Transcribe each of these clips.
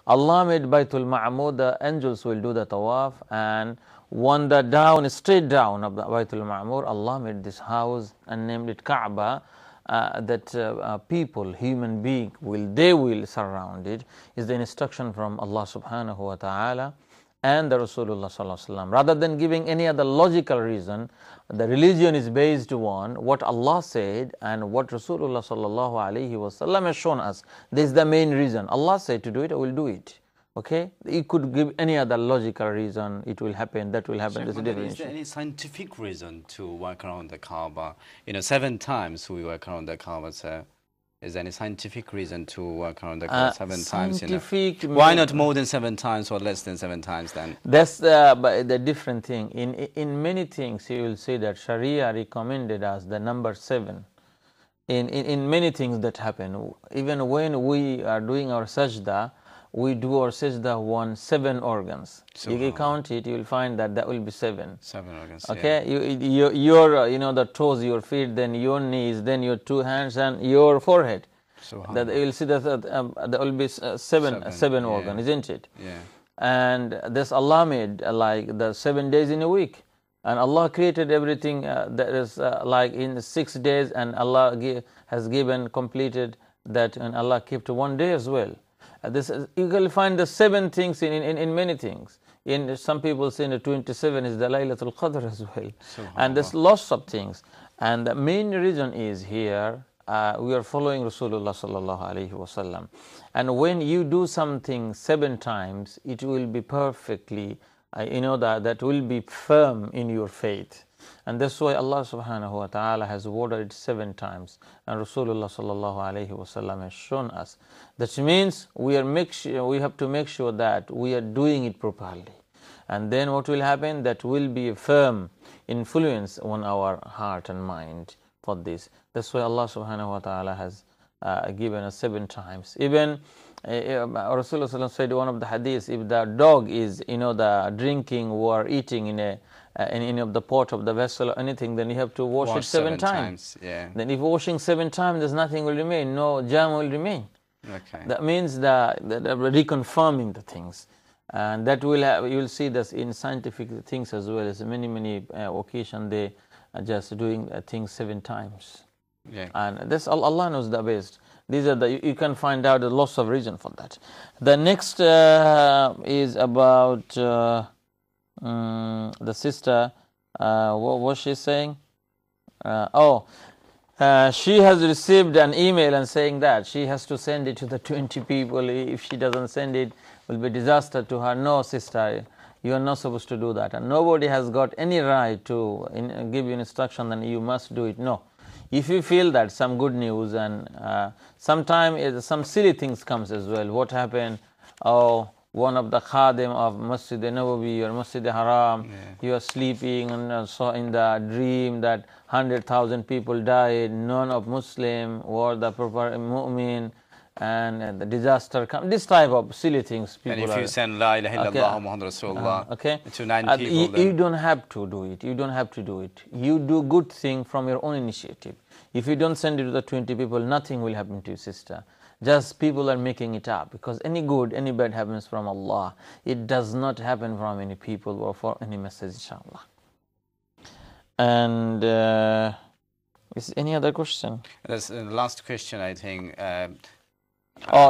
Allah made Baytul Ma'mur, the angels will do the tawaf, and on the down, straight down of the Baytul Ma'mur, Allah made this house and named it Kaaba, that people, human being, they will surround it, is the instruction from Allah subhanahu wa ta'ala and the Rasulullah sallallahu alaihi wasallam. Rather than giving any other logical reason, the religion is based on what Allah said and what Rasulullah sallallahu alaihi wasallam has shown us. This is the main reason. Allah said to do it, I will do it. Okay, you could give any other logical reason, it will happen, that will happen. So, is there any scientific reason to walk around the Kaaba? 7 times we walk around the Kaaba, so is there any scientific reason to walk around the Kaaba 7 times? Why not more than 7 times or less than 7 times then? That's the different thing. In many things you will see that Sharia recommended us the number 7. In many things that happen, even when we are doing our sajda, we do our sajda on 7 organs. So if you count it, you will find that will be 7. 7 organs. Okay, yeah. Your the toes, your feet, then your knees, then your 2 hands, and your forehead. So that you will see that there will be seven organs, isn't it? Yeah. And this Allah made like the 7 days in a week, and Allah created everything that is like in 6 days, and Allah has completed that, and Allah kept 1 day as well. You will find the 7 things in many things. In some people say the 27 is the Laylatul Qadr as well. And there's lots of things. And the main reason is here, we are following Rasulullah sallallahu alaihi wasallam. And when you do something 7 times, it will be perfectly, that will be firm in your faith. And that's why Allah subhanahu wa ta'ala has ordered it 7 times. And Rasulullah sallallahu alayhi wa sallam has shown us. That means we have to make sure that we are doing it properly. And then what will happen? That will be a firm influence on our heart and mind for this. That's why Allah subhanahu wa ta'ala has given us 7 times. Even Rasulullah said one of the hadiths, if the dog is, the drinking or eating in the pot of the vessel or anything, then you have to wash it 7 times. Yeah. Then if washing 7 times, there's nothing will remain, no germ will remain. Okay. That means that reconfirming the things. And that will you will see this in scientific things as well as many occasions they are just doing things 7 times. Yeah. And this Allah knows the best. These are you can find out lots of reason for that. The next is about the sister. What was she saying? She has received an email and saying that she has to send it to the 20 people. If she doesn't send it, it will be disaster to her. No, sister, you are not supposed to do that. And nobody has got any right to give you instruction that you must do it. No. If you feel that some good news, and sometimes some silly things comes as well. What happened? One of the khadim of Masjid Nabawi or Masjid Haram, you are sleeping and saw in the dream that 100,000 people died, none of Muslim or the proper mu'min, and the disaster comes. This type of silly things. And if you send La ilaha illallah Muhammad Rasulullah to 9 people, you don't have to do it. You don't have to do it. You do good thing from your own initiative. If you don't send it to the 20 people, nothing will happen to you, sister. Just people are making it up, because any good, any bad happens from Allah. It does not happen from any people or for any message, inshallah. And is any other question? That's the last question, I think.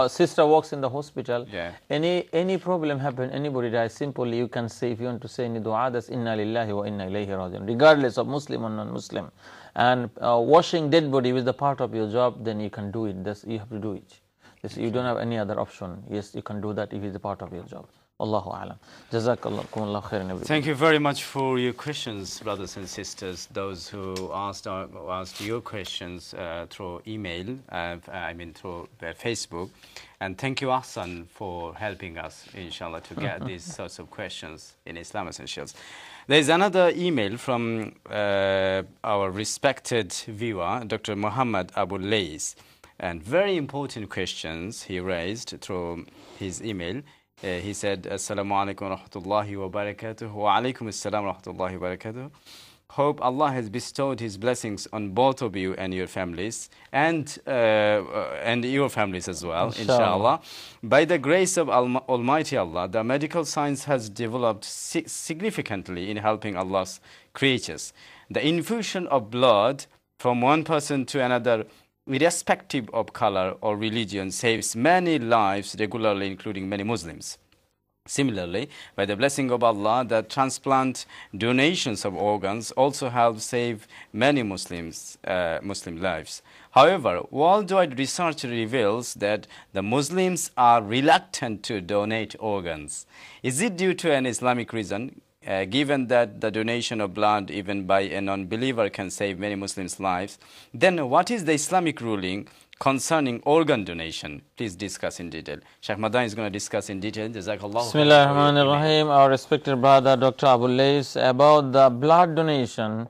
Sister works in the hospital. Yeah. Any problem happen, anybody dies, simply you can say, if you want to say any dua, that's inna lillahi wa inna ilayhi rajiun, regardless of Muslim or non-Muslim. And washing dead body is the part of your job, then you can do it. You have to do it. You don't have any other option. Yes, you can do that if it's a part of your job. Allahu a'lam. Jazakallahu khairan. Thank you very much for your questions, brothers and sisters. Those who asked your questions through email, through Facebook. And thank you, Ahsan, for helping us, inshallah, to get these sorts of questions in Islam Essentials. There is another email from our respected viewer, Dr. Muhammad Abu Lays. And very important questions he raised through his email. He said, Assalamu alaikum wa rahmatullahi wa barakatuh. Wa alaikum assalam wa rahmatullahi wa barakatuh. Hope Allah has bestowed His blessings on both of you and your families, and your families as well, inshallah. By the grace of Almighty Allah, the medical science has developed significantly in helping Allah's creatures. The infusion of blood from one person to another, irrespective of color or religion, saves many lives regularly, including many Muslims. Similarly, by the blessing of Allah, the transplant donations of organs also help save many Muslim lives. However, worldwide research reveals that the Muslims are reluctant to donate organs. Is it due to an Islamic reason? Given that the donation of blood, even by a non-believer, can save many Muslims' lives, then what is the Islamic ruling concerning organ donation? Please discuss in detail. Shaykh Madani is going to discuss in detail. Jazakallah. Bismillahir Rahmanir Rahim. Our respected brother Dr. Abu Lays, about the blood donation,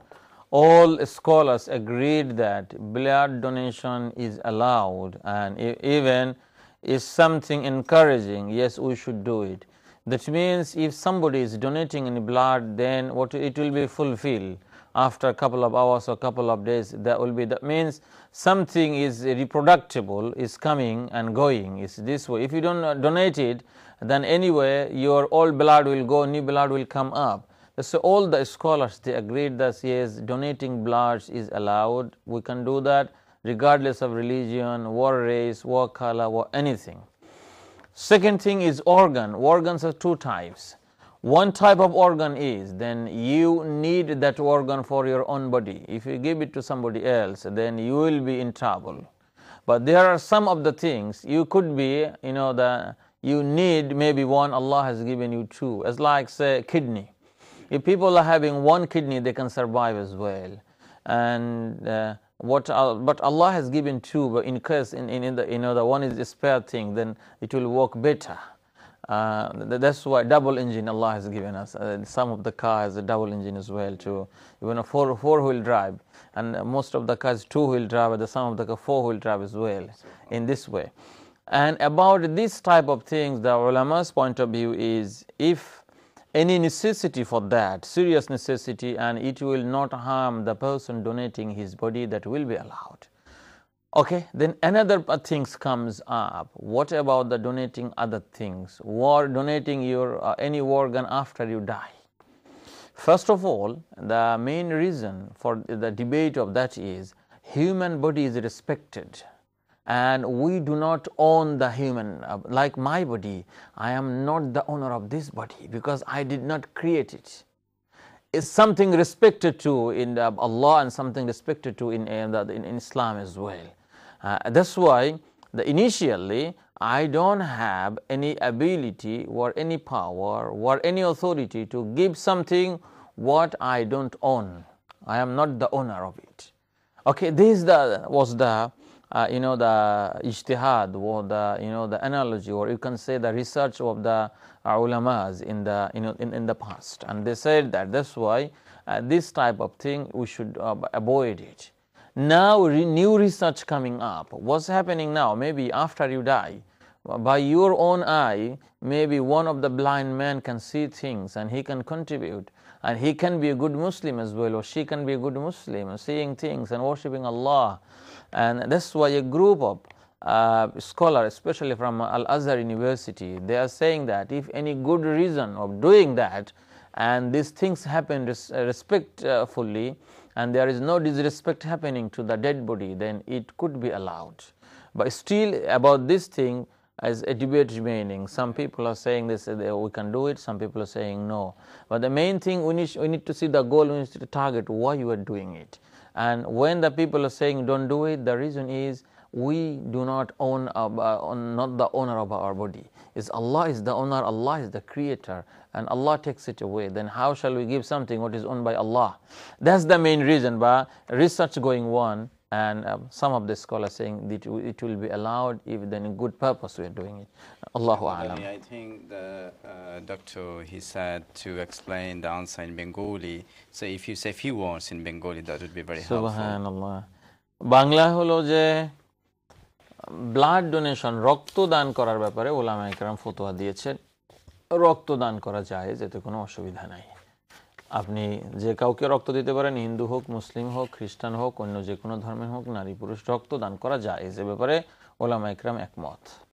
all scholars agreed that blood donation is allowed and even is something encouraging. Yes, we should do it. That means if somebody is donating any blood, then it will be fulfilled after a couple of hours or a couple of days. That means something is reproducible, is coming and going. It's this way. If you don't donate it, then anyway your old blood will go, new blood will come up. So all the scholars, they agreed that yes, donating blood is allowed. We can do that regardless of religion, war race, war color, or anything. Second thing is organ. Organs are two types. One type of organ is, then you need that organ for your own body. If you give it to somebody else, then you will be in trouble. But there are some of the things you could be, you need maybe one, Allah has given you two. As like say kidney. If people are having one kidney, they can survive as well. And but Allah has given two, but in case the one is a spare thing, then it will work better. That's why double engine Allah has given us. Some of the car has a double engine as well too. Even a four-wheel drive, and most of the cars two-wheel drive, and some of the car four-wheel drive as well. In this way, and about this type of things, the ulama's point of view is if any necessity for that, serious necessity, and it will not harm the person donating his body, that will be allowed. Okay, then another things comes up. What about the donating other things, or donating your any organ after you die? First of all, the main reason for the debate of that is human body is respected. And we do not own the human, like my body. I am not the owner of this body because I did not create it. It's something respected to in Allah and something respected to in Islam as well. That's why initially I don't have any ability or any power or any authority to give something what I don't own. I am not the owner of it. Okay, this was the the ijtihad, or the analogy, or you can say the research of the ulamas in the past, and they said that that's why this type of thing we should avoid it. Now new research coming up. What's happening now? Maybe after you die, by your own eye, maybe one of the blind men can see things and he can contribute, and he can be a good Muslim as well, or she can be a good Muslim, seeing things and worshipping Allah. And that's why a group of scholars, especially from Al-Azhar University, they are saying that if any good reason of doing that, and these things happen respectfully, and there is no disrespect happening to the dead body, then it could be allowed. But still, about this thing, as a debate remaining. Some people are saying this, we can do it, some people are saying no. But the main thing, we need to see the goal, we need to target why you are doing it. And when the people are saying don't do it, the reason is we do not own, not the owner of our body. It's Allah is the owner, Allah is the creator, and Allah takes it away. Then how shall we give something what is owned by Allah? That's the main reason. But research going on, and some of the scholars saying that it will be allowed if then in good purpose we are doing it. Allahu A'lam. I think the doctor, he said to explain the answer in Bengali. So if you say few words in Bengali, that would be very helpful. Subhanallah. Bangla holo je blood donation, রক্ত দান করার ব্যাপারে ওলামা একরাম ফতোয়া দিয়েছেন। রক্ত দান করা যায়, এতে কোনো অসুবিধা নাই। আপনি যে কাউকে রক্ত দিতে পারেন, হিন্দু হোক, মুসলিম হোক, খ্রিস্টান হোক, অন্য যে কোনো ধর্মের হোক, নারী পুরুষ রক্ত দান করা যায়, এ ব্যাপারে ওলামা ইকরাম একমত।